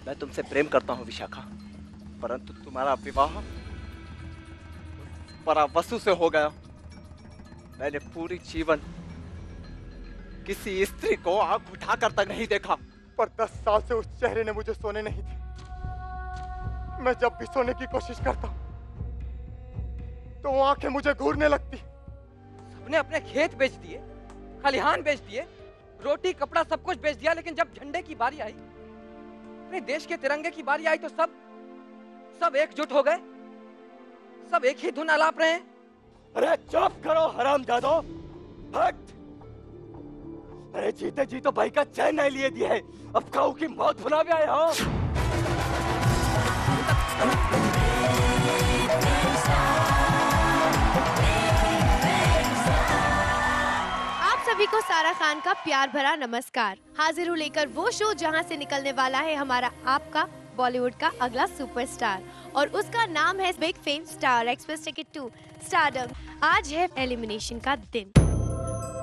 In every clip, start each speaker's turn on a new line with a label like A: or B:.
A: मैं तुमसे प्रेम करता हूँ विशाखा, परंतु तुम्हारा विवाह परावसु से हो गया। मैंने पूरी जीवन किसी स्त्री को आंख उठाकर तक नहीं देखा।
B: पर 10 साल से उस चेहरे ने मुझे सोने नहीं दी। मैं जब भी सोने की कोशिश करता हूँ तो वो आंखें मुझे घूरने लगती।
C: सबने अपने खेत बेच दिए, खलिहान बेच दिए, रोटी कपड़ा सब कुछ बेच दिया, लेकिन जब झंडे की बारी आई, अपने देश के तिरंगे की बारी आई, तो सब एकजुट हो गए, सब एक ही धुन आलाप रहे हैं।
A: अरे चुप करो हरामजादो, भक्त। अरे जीते जी तो भाई का चैन नहीं लिए दिए है, अब काऊ की मौत भुला भी आए हो।
D: आप सभी को सारा खान का प्यार भरा नमस्कार। हाजिर हूँ लेकर वो शो जहाँ से निकलने वाला है हमारा आपका बॉलीवुड का अगला सुपरस्टार, और उसका नाम है Big Fame Star Express Ticket to Stardom. आज है एलिमिनेशन का दिन,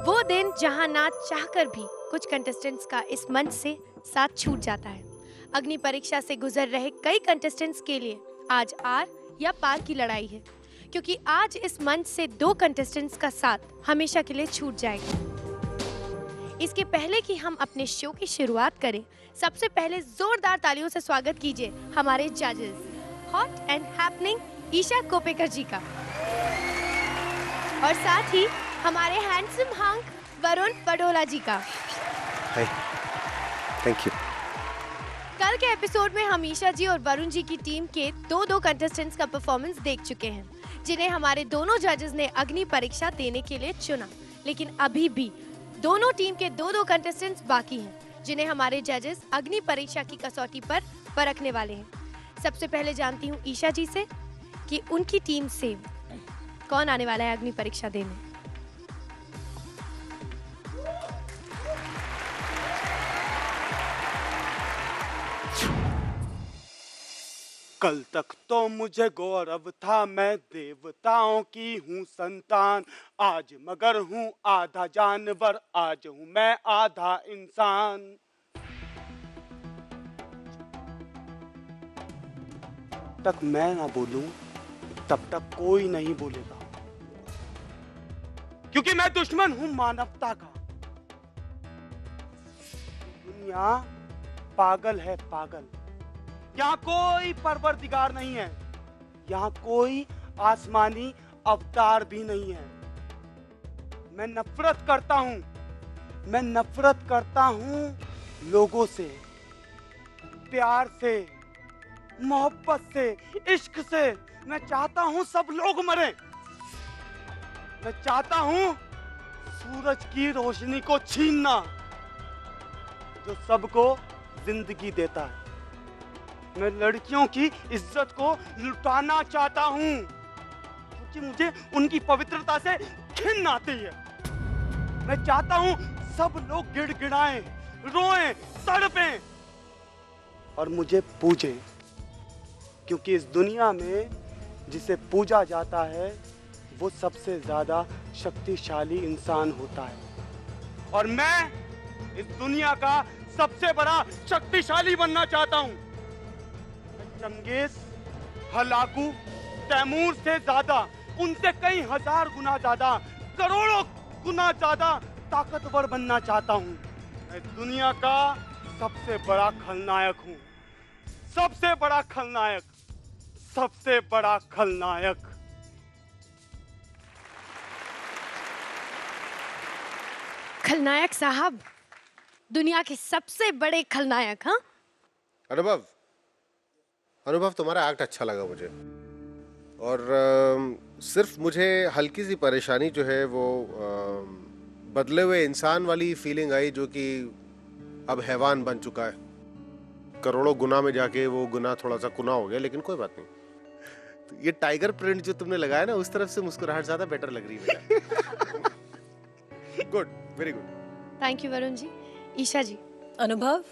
D: वो दिन जहां ना चाहकर भी कुछ कंटेस्टेंट्स का इस मंच से साथ छूट जाता है। अग्नि परीक्षा से गुजर रहे कई कंटेस्टेंट्स के लिए आज आर या पार की लड़ाई है, क्योंकि आज इस मंच से 2 कंटेस्टेंट्स का साथ हमेशा के लिए छूट जाएगा। इसके पहले कि हम अपने शो की शुरुआत करें, सबसे पहले जोरदार तालियों से स्वागत कीजिए हमारे जजेस, hot and happening Isha Kopekar जी का, और साथ ही हमारे हैंडसम हंक वरुण पडोला जी का।
E: Thank you.
D: कल के एपिसोड में हम ईशा जी और वरुण जी की टीम के 2 कंटेस्टेंट्स का परफॉर्मेंस देख चुके हैं, जिन्हें हमारे दोनों जजेस ने अग्नि परीक्षा देने के लिए चुना। लेकिन अभी भी दोनों टीम के 2 कंटेस्टेंट्स बाकी हैं, जिन्हें हमारे जजेस अग्नि परीक्षा की कसौटी पर परखने वाले हैं। सबसे पहले जानती हूँ ईशा जी से कि उनकी टीम से कौन आने वाला है अग्नि परीक्षा देने।
B: कल तक तो मुझे गौरव था, मैं देवताओं की हूँ संतान। आज मगर हूँ आधा जानवर, आज हूँ मैं आधा इंसान। तक मैं ना बोलूं तब तक कोई नहीं बोलेगा, क्योंकि मैं दुश्मन हूं मानवता का। दुनिया पागल है, पागल। यहाँ कोई परवरदिगार नहीं है, यहाँ कोई आसमानी अवतार भी नहीं है। मैं नफरत करता हूँ, मैं नफरत करता हूँ लोगों से, प्यार से, मोहब्बत से, इश्क से। मैं चाहता हूँ सब लोग मरें। मैं चाहता हूँ सूरज की रोशनी को छीनना, जो सबको जिंदगी देता है। मैं लड़कियों की इज्जत को लुटाना चाहता हूँ, क्योंकि मुझे उनकी पवित्रता से घिन आती है। मैं चाहता हूँ सब लोग गिड़गिड़ाएं, रोएं, तड़पें और मुझे पूजें, क्योंकि इस दुनिया में जिसे पूजा जाता है वो सबसे ज्यादा शक्तिशाली इंसान होता है। और मैं इस दुनिया का सबसे बड़ा शक्तिशाली बनना चाहता हूँ। चंगेज, हलाकू, तैमूर से ज्यादा, उनसे कई हजार गुना ज्यादा, करोड़ों गुना ज्यादा ताकतवर बनना चाहता हूँ। मैं दुनिया का सबसे बड़ा खलनायक हूँ, सबसे बड़ा खलनायक, सबसे बड़ा खलनायक।
D: खलनायक साहब, दुनिया के सबसे बड़े खलनायक। हाँ
E: अनुभव तुम्हारा एक्ट अच्छा लगा मुझे, और सिर्फ मुझे हल्की सी परेशानी जो है वो बदले हुए इंसान वाली फीलिंग आई, जो कि अब हैवान बन चुका है। करोड़ों गुना में जाके वो गुना थोड़ा सा कुना हो गया, लेकिन कोई बात नहीं। तो ये टाइगर प्रिंट जो तुमने लगाया ना, उस तरफ से मुस्कुराहट ज्यादा बेटर लग रही है। Good, very good.
D: Thank you Varun ji. Isha ji.
F: Anubhav,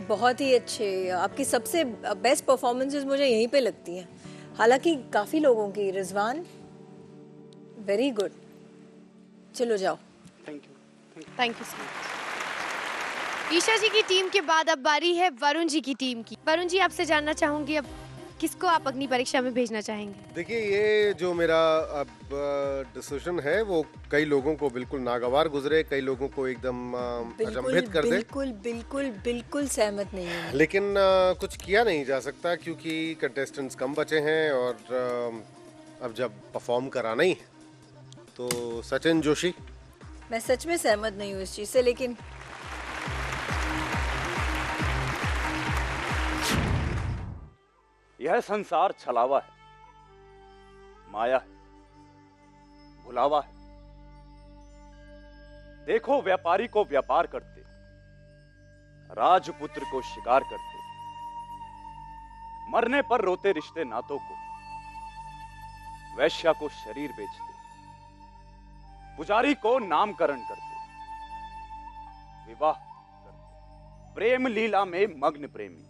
F: बहुत ही अच्छे, आपकी सबसे बेस्ट परफॉर्मेंसेस मुझे यहीं पे लगती हैं, हालांकि काफ़ी लोगों की। Rizwan, very good. चलो जाओ।
B: Thank you
D: so much. Isha ji की टीम के बाद अब बारी है वरुण जी की टीम की। वरुण जी, आपसे जानना चाहूंगी अब किसको आप अग्नि परीक्षा में भेजना चाहेंगे?
E: देखिए, ये जो मेरा अब डिसीजन है वो कई लोगों को बिल्कुल नागवार गुजरे, कई लोगों को एकदम अचंभित कर दे,
F: बिल्कुल बिल्कुल बिल्कुल सहमत नहीं हूँ।
E: लेकिन कुछ किया नहीं जा सकता क्योंकि कंटेस्टेंट्स कम बचे हैं और अब जब परफॉर्म कराना ही है तो सचिन जोशी।
F: मैं सच में सहमत नहीं हूँ इस चीज से, लेकिन
A: यह संसार छलावा है, माया है, भुलावा है। देखो व्यापारी को व्यापार करते, राजपुत्र को शिकार करते, मरने पर रोते रिश्ते नातों को, वैश्या को शरीर बेचते, पुजारी को नामकरण करते, विवाह करते, प्रेम लीला में मग्न प्रेमी,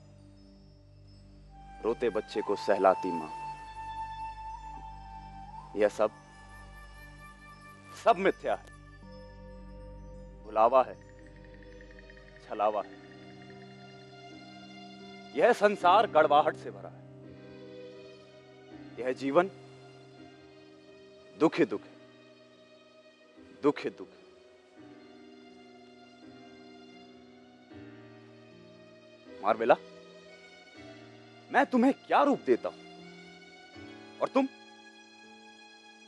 A: रोते बच्चे को सहलाती मां। यह सब मिथ्या है, भुलावा है, छलावा है। यह संसार कड़वाहट से भरा है, यह जीवन दुख ही दुख है, दुख ही दुख है। मारवेला, मैं तुम्हें क्या रूप देता हूं और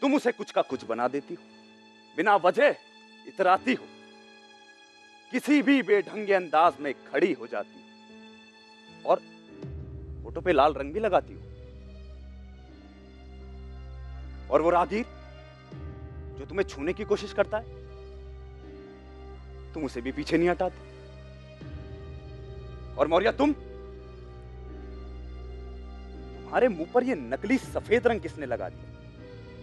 A: तुम उसे कुछ का कुछ बना देती हो, बिना वजह इतराती हो, किसी भी बेढंगे अंदाज में खड़ी हो जाती हो और फोटो पे लाल रंग भी लगाती हो। और वो राहगीर जो तुम्हें छूने की कोशिश करता है, तुम उसे भी पीछे नहीं हटाते। और मौर्या, तुम्हारे मुंह पर ये नकली सफेद रंग किसने लगा दिया?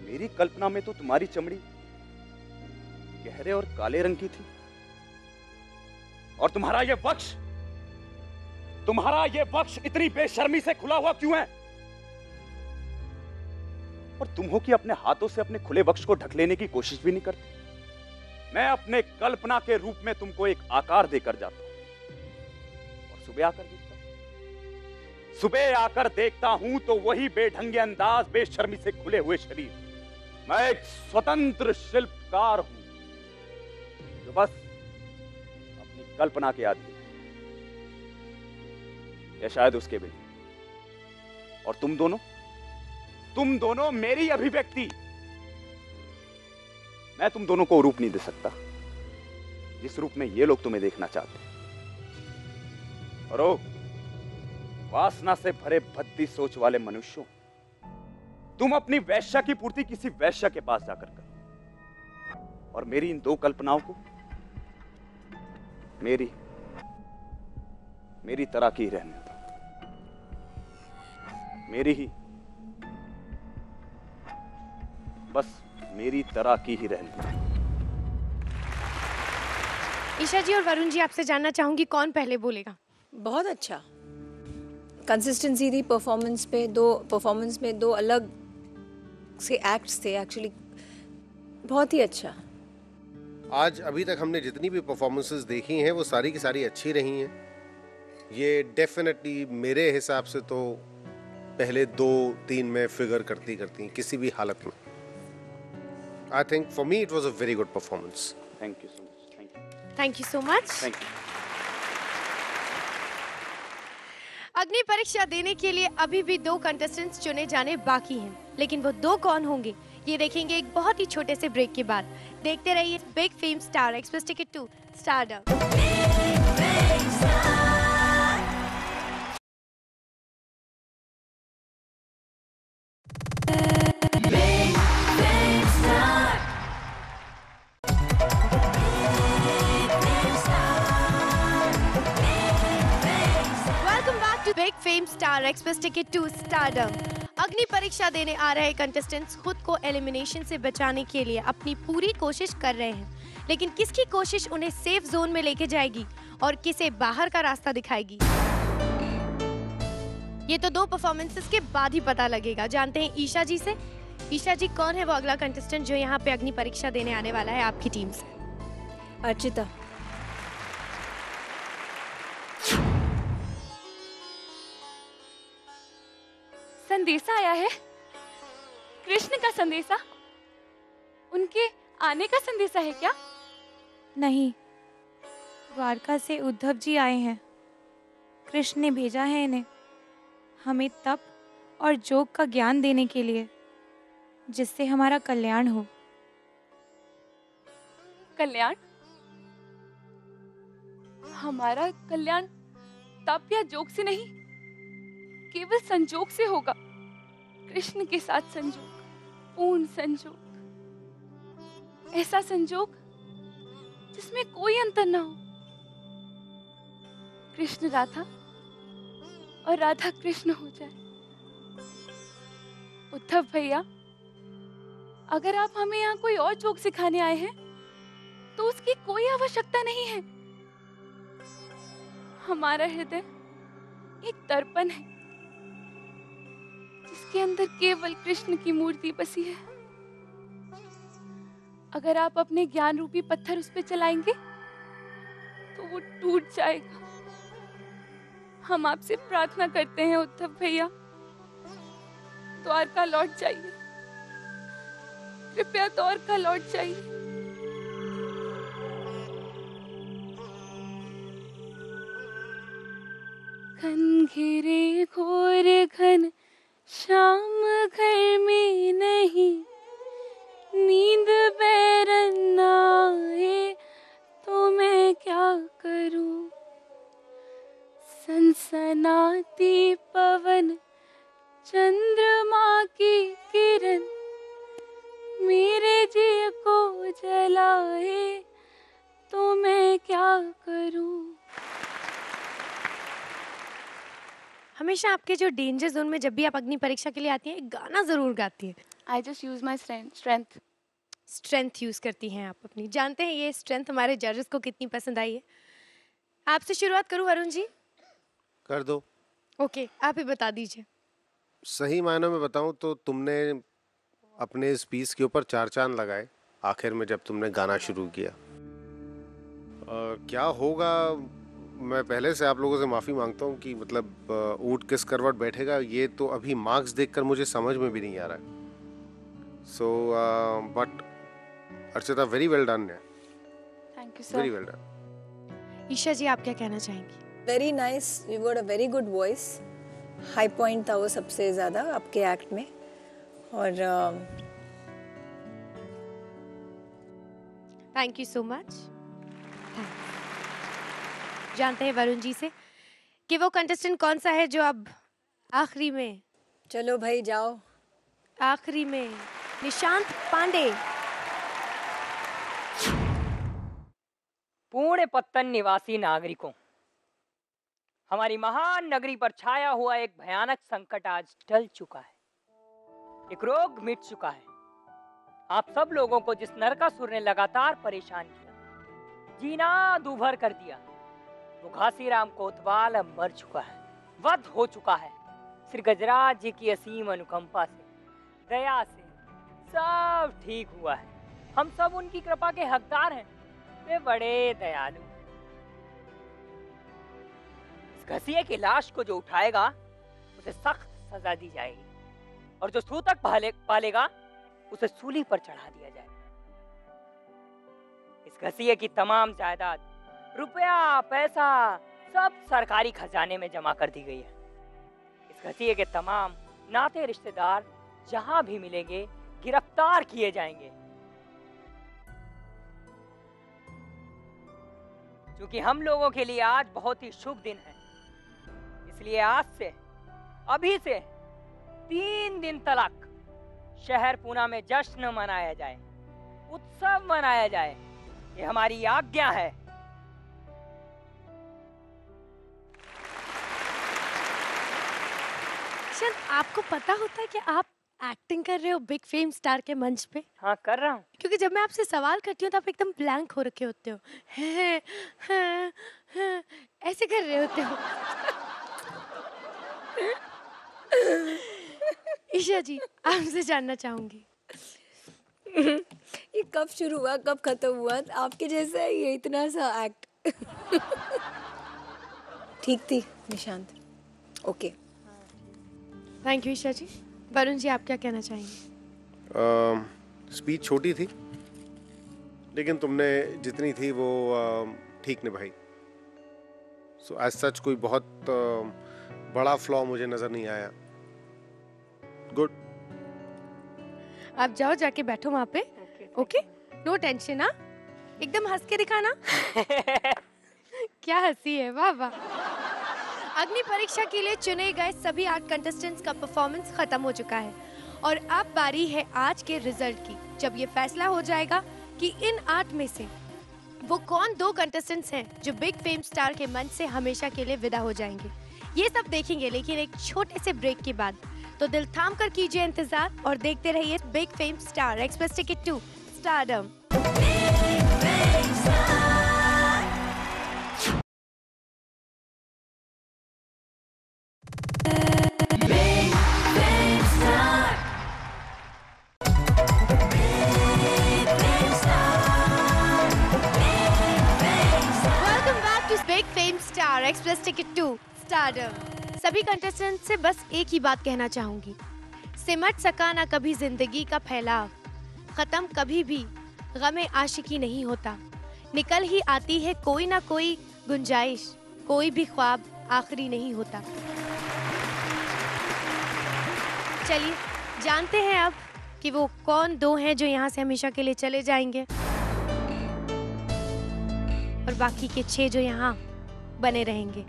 A: मेरी कल्पना में तो तुम्हारी चमड़ी गहरे और काले रंग की थी। और तुम्हारा ये वक्ष इतनी बेशर्मी से खुला हुआ क्यों है? और तुम हो कि अपने हाथों से अपने खुले वक्ष को ढक लेने की कोशिश भी नहीं करते। मैं अपने कल्पना के रूप में तुमको एक आकार देकर जाता हूं और सुबह आकर देखता हूं तो वही बेढंगे अंदाज, बेशर्मी से खुले हुए शरीर। मैं एक स्वतंत्र शिल्पकार हूं जो बस अपनी कल्पना के आदमी है, या शायद उसके भी। और तुम दोनों मेरी अभिव्यक्ति। मैं तुम दोनों को रूप नहीं दे सकता जिस रूप में ये लोग तुम्हें देखना चाहते हैं। और वासना से भरे भद्दी सोच वाले मनुष्यों, तुम अपनी वैश्या की पूर्ति किसी वैश्या के पास जाकर करो और मेरी इन दो कल्पनाओं को मेरी तरह की रहने दो, मेरी ही, बस मेरी तरह की ही रहने दो।
D: ईशा जी और वरुण जी, आपसे जानना चाहूंगी कौन पहले बोलेगा?
F: बहुत अच्छा कंसिस्टेंसी थी परफॉर्मेंस में, दो अलग से एक्ट्स थे एक्चुअली, बहुत ही अच्छा।
E: आज अभी तक हमने जितनी भी परफॉर्मेंसेस देखी हैं वो सारी की सारी अच्छी रही हैं। ये डेफिनेटली मेरे हिसाब से तो पहले 2-3 में फिगर करती किसी भी हालत में। I think for me it was a very good performance.
A: Thank you so much.
D: Thank you so much.
A: Thank you.
D: अग्नि परीक्षा देने के लिए अभी भी 2 कंटेस्टेंट्स चुने जाने बाकी हैं, लेकिन वो 2 कौन होंगे ये देखेंगे एक बहुत ही छोटे से ब्रेक के बाद। देखते रहिए Big Fame Star Express Ticket to Stardom. Big Fame Star Express Ticket to Stardom. अग्नि परीक्षा देने आ रहे कंटेस्टेंट्स खुद को एलिमिनेशन से बचाने के लिए अपनी पूरी कोशिश कर रहे हैं, लेकिन किसकी कोशिश उन्हें सेफ जोन में लेके जाएगी और किसे बाहर का रास्ता दिखाएगी, ये तो 2 परफॉर्मेंसेस के बाद ही पता लगेगा। जानते हैं ईशा जी से। ईशा जी, कौन है वो अगला कंटेस्टेंट जो यहाँ पे अग्नि परीक्षा देने आने वाला है आपकी टीम से?
F: अर्चिता।
G: संदेशा आया है, कृष्ण का संदेशा। उनके आने का संदेशा है क्या?
H: नहीं, द्वारका से उद्धव जी आए हैं। कृष्ण ने भेजा है इन्हें हमें तप और योग का ज्ञान देने के लिए, जिससे हमारा कल्याण हो।
G: कल्याण? हमारा कल्याण तप या योग से नहीं, केवल संजोग से होगा। कृष्ण के साथ संजोग, पूर्ण संजोग, ऐसा संजोग जिसमें कोई अंतर ना हो। कृष्ण राधा और राधा कृष्ण हो जाए। उद्धव भैया, अगर आप हमें यहाँ कोई और योग सिखाने आए हैं तो उसकी कोई आवश्यकता नहीं है। हमारा हृदय एक दर्पण है जिसके अंदर केवल कृष्ण की मूर्ति बसी है। अगर आप अपने ज्ञान रूपी पत्थर उस पे चलाएंगे तो वो टूट जाएगा। हम आपसे प्रार्थना करते हैं उद्धव भैया, द्वारका लौट जाइए, कृपया द्वारका लौट जाइए। घन घिरे घोर घन श्याम घर में नहीं, नींद बैरन आए तो मैं क्या करूं। सनसनाती पवन चंद्रमा की किरण मेरे जी को जलाए तो मैं क्या करूं।
D: हमेशा आपके जो डेंजर जोन में जब भी आप अग्नि परीक्षा के लिए आती हैं, एक गाना जरूर गाती हैं।
G: I just use my strength.
D: Strength use करती हैं आप अपनी। जानते हैं ये स्ट्रेंथ हमारे जजेस को कितनी पसंद आई है। आपसे शुरुआत करूं वरुण जी?
E: कर दो।
D: ओके, आप ही बता दीजिए।
E: सही मायनों में बताऊं तो तुमने अपने इस पीस के ऊपर 4 चांद लगाए आखिर में जब तुमने गाना शुरू किया। क्या होगा, मैं पहले से आप लोगों से माफ़ी मांगता हूं कि मतलब ऊँट किस करवट बैठेगा, ये तो अभी मार्क्स देखकर मुझे समझ में भी नहीं आ रहा है। So but Archita, very well done.
G: Thank you, sir.
E: Very well done.
D: Isha ji, आप क्या कहना चाहेंगी?
F: Very nice, you got a very good voice. High point था वो सबसे ज़्यादा आपके एक्ट में। और
D: थैंक यू सो मच। जानते हैं वरुण जी से कि वो कंटेस्टेंट कौन सा है जो अब आखिरी में,
F: चलो भाई जाओ।
D: आखिरी में निशांत पांडे।
I: पुणे पत्तन निवासी नागरिकों, हमारी महान नगरी पर छाया हुआ एक भयानक संकट आज टल चुका है। एक रोग मिट चुका है। आप सब लोगों को जिस नरकासुर ने लगातार परेशान किया, जीना दूभर कर दिया, वो घासीराम कोतवाल अब मर चुका है, वध हो चुका है। श्री गजराज जी की असीम अनुकंपा से, दया से सब ठीक हुआ है। हम सब उनकी कृपा के हकदार हैं। वे बड़े दयालु। इस घसिये की लाश को जो उठाएगा उसे सख्त सजा दी जाएगी, और जो सूतक पालेगा उसे सूली पर चढ़ा दिया जाएगा। इस घसिये की तमाम जायदाद, रुपया पैसा सब सरकारी खजाने में जमा कर दी गई है। इस घसिये के तमाम नाते रिश्तेदार जहां भी मिलेंगे गिरफ्तार किए जाएंगे। क्योंकि हम लोगों के लिए आज बहुत ही शुभ दिन है, इसलिए आज से, अभी से 3 दिन तक शहर पूना में जश्न मनाया जाए, उत्सव मनाया जाए। ये हमारी आज्ञा है।
D: शायद आपको पता होता है कि आप एक्टिंग कर रहे हो बिग फेम स्टार के मंच पे?
I: हाँ, कर रहा हूँ।
D: क्योंकि जब मैं आपसे सवाल करती हूँ तो आप एकदम ब्लैंक हो रखे होते हो, ऐसे कर रहे होते हो। ईशा जी, आपसे जानना चाहूंगी,
F: ये कब शुरू हुआ, कब खत्म हुआ? आपके जैसा है ये इतना सा एक्ट। ठीक थी Nishant? Okay.
D: Thank you Isha ji. Varun ji, आप क्या कहना चाहेंगे?
E: स्पीच छोटी थी, लेकिन तुमने जितनी थी वो ठीक निभाई। सो एज सच कोई बहुत बड़ा फ्लॉ मुझे नजर नहीं आया। गुड।
D: आप जाओ, जाके बैठो वहाँ पे। Okay, no tension. हाँ, एकदम हंस के दिखाना। क्या हंसी है, वाह वाह। अग्नि परीक्षा के लिए चुने गए सभी 8 कंटेस्टेंट्स का परफॉर्मेंस खत्म हो चुका है और अब बारी है आज के रिजल्ट की, जब ये फैसला हो जाएगा कि इन 8 में से वो कौन 2 कंटेस्टेंट्स हैं जो बिग फेम स्टार के मंच से हमेशा के लिए विदा हो जाएंगे। ये सब देखेंगे, लेकिन एक छोटे से ब्रेक के बाद। तो दिल थाम कर कीजिए इंतजार और देखते रहिए Big Fame Star Express ticket 2 stardom. Big Fame Star Express ticket 2 stardom. सभी कंटेस्टेंट से बस एक ही बात कहना चाहूंगी, सिमट सका ना कभी जिंदगी का फैलाव, खत्म कभी भी गमे आशिकी नहीं होता, निकल ही आती है कोई ना कोई गुंजाइश, कोई भी ख्वाब आखिरी नहीं होता। चलिए जानते हैं अब कि वो कौन 2 हैं जो यहाँ से हमेशा के लिए चले जाएंगे और बाकी के 6 जो यहाँ बने रहेंगे।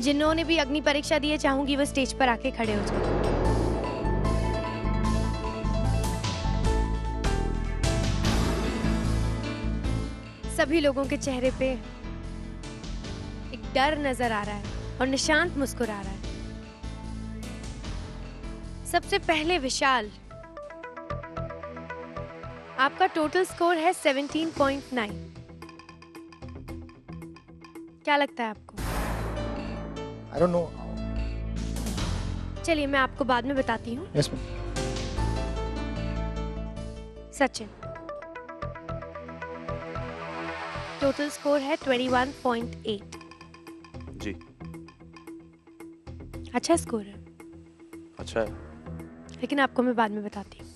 D: जिन्होंने भी अग्नि परीक्षा दी है, चाहूंगी वो स्टेज पर आके खड़े हो जाए। सभी लोगों के चेहरे पे एक डर नजर आ रहा है और निशांत मुस्कुरा रहा है। सबसे पहले विशाल, आपका टोटल स्कोर है 17.9। क्या लगता है आपको?
J: I don't know.
D: चलिए मैं आपको बाद में बताती हूँ।
J: Yes, ma'am.
D: Sachin, total score है 21.8।
A: जी,
D: अच्छा स्कोर है,
A: अच्छा है।
D: लेकिन आपको मैं बाद में बताती हूँ।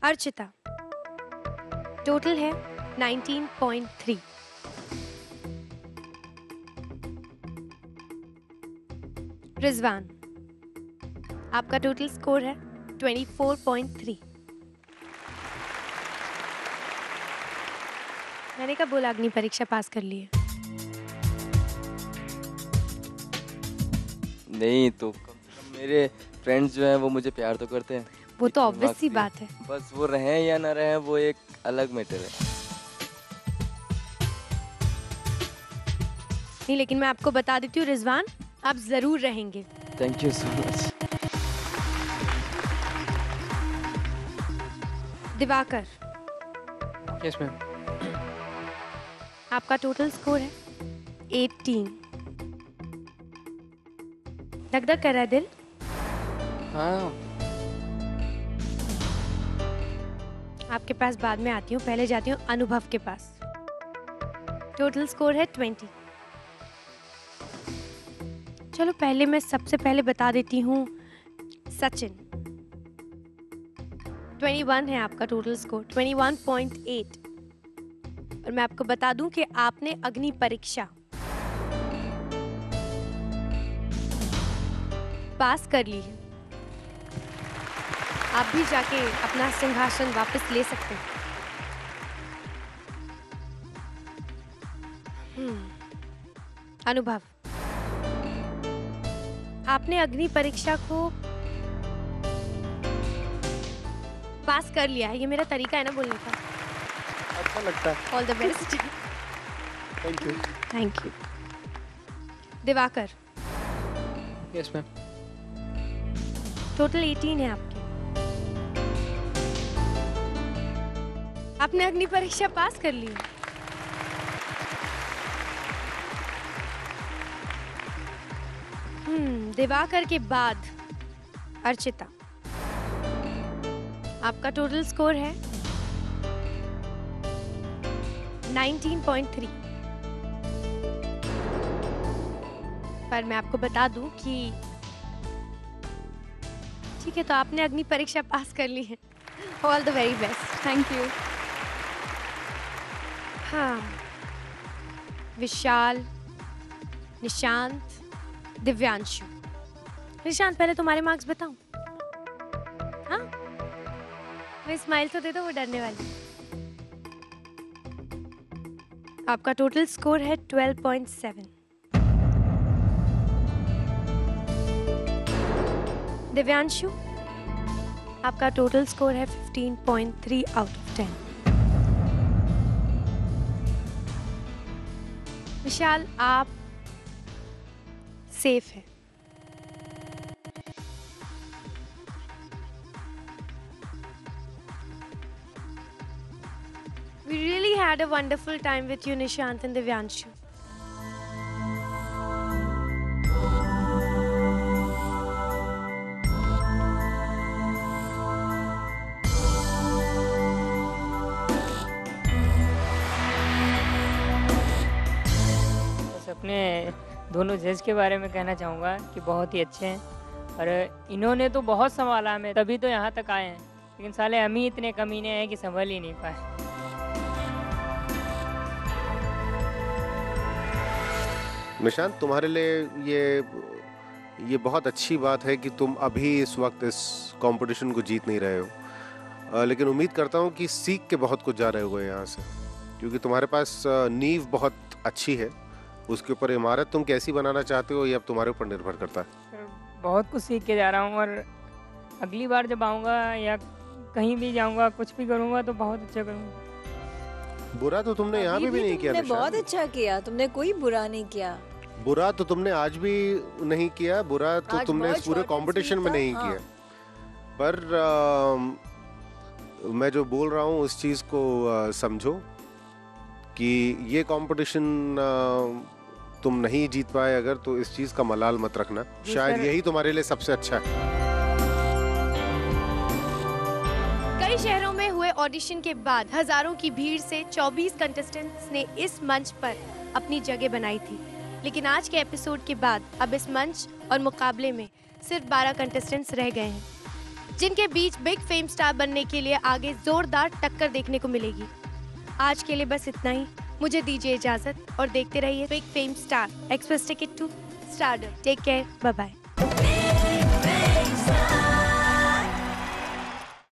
D: अर्चिता, टोटल है 19.3। रिजवान, आपका टोटल स्कोर है 24.3। मैंने कब बोला अग्नि परीक्षा पास कर ली है?
K: नहीं तो कम से कम मेरे फ्रेंड्स जो हैं वो मुझे प्यार तो करते हैं।
D: वो तो
K: इतनी
D: ऑब्वियस सी
K: मार्क्स
D: बात है।
K: बस वो रहें या ना रहें वो एक अलग मैटर है।
D: नहीं, लेकिन मैं आपको बता देती हूँ रिजवान, आप जरूर रहेंगे।
K: Thank you so much.
D: Diwakar,
C: yes ma'am.
D: आपका टोटल स्कोर है 18। धक-धक कर रहा है दिल?
C: हाँ,
D: आपके पास बाद में आती हूँ, पहले जाती हूँ अनुभव के पास। टोटल स्कोर है 20। चलो पहले मैं सबसे पहले बता देती हूँ सचिन, 21 है आपका टोटल स्कोर, 21.8। और मैं आपको बता दूं कि आपने अग्नि परीक्षा पास कर ली है। आप भी जाके अपना सिंहासन वापस ले सकते हैं। अनुभव, आपने अग्नि परीक्षा को पास कर लिया है। ये मेरा तरीका है ना बोलने का।
B: अच्छा लगता है।
D: All the best.
B: Thank you.
D: Thank you. Diwakar,
C: yes ma'am.
D: Total 18 है आपके। आपने अग्नि परीक्षा पास कर ली। दिवाकर के बाद अर्चिता, आपका टोटल स्कोर है 19.3। पर मैं आपको बता दूं कि ठीक है, तो आपने अग्नि परीक्षा पास कर ली है। All the very best.
G: Thank you.
D: हाँ, विशाल, निशांत, दिव्यांशु। निशांत, पहले तुम्हारे मार्क्स बताऊं? हाँ, मैं स्माइल तो दे दो, वो डरने वाली। आपका टोटल स्कोर है 12.7। दिव्यांशु, आपका टोटल स्कोर है 15.3 आउट ऑफ 10। विशाल, आप सेफ है। We really had a wonderful time with you, Nishant and Divyanshu.
I: बस अपने दोनों जज के बारे में कहना चाहूँगा कि बहुत ही अच्छे हैं और इन्होंने तो बहुत संभाला हमें, तभी तो यहाँ तक आए हैं। लेकिन साले हम ही इतने कमीने हैं कि संभल ही नहीं पाए।
E: निशांत, तुम्हारे लिए ये बहुत अच्छी बात है कि तुम अभी इस वक्त इस कंपटीशन को जीत नहीं रहे हो, लेकिन उम्मीद करता हूँ कि सीख के बहुत कुछ जा रहे हो यहाँ से, क्योंकि तुम्हारे पास नींव बहुत अच्छी है। उसके ऊपर इमारत तुम कैसी बनाना चाहते हो ये अब तुम्हारे ऊपर निर्भर करता है।
I: बहुत कुछ सीख के जा रहा हूँ और अगली बार जब आऊँगा या कहीं भी जाऊँगा, कुछ भी करूँगा तो बहुत अच्छा करूँगा।
E: बुरा तो तुमने यहाँ पे भी नहीं किया।
F: तुमने बहुत अच्छा किया, तुमने कोई बुरा नहीं किया।
E: बुरा तो तुमने आज भी नहीं किया, बुरा तो
F: आज
E: तुमने
F: बहुत
E: इस पूरे
F: short and
E: कंपटीशन
F: sweet
E: में
F: था,
E: नहीं
F: हाँ।
E: किया। पर मैं जो बोल रहा हूँ उस चीज को समझो कि ये कंपटीशन तुम नहीं जीत पाए अगर, तो इस चीज का मलाल मत रखना। शायद यही तुम्हारे लिए सबसे अच्छा है।
D: कई शहरों में हुए ऑडिशन के बाद हजारों की भीड़ से 24 कंटेस्टेंट्स ने इस मंच पर अपनी जगह बनाई थी, लेकिन आज के एपिसोड के बाद अब इस मंच और मुकाबले में सिर्फ 12 कंटेस्टेंट्स रह गए हैं, जिनके बीच बिग फेम स्टार बनने के लिए आगे जोरदार टक्कर देखने को मिलेगी। आज के लिए बस इतना ही। मुझे दीजिए इजाजत और देखते रहिए Big Fame Star Express Ticket to Stardom. Take care, bye bye.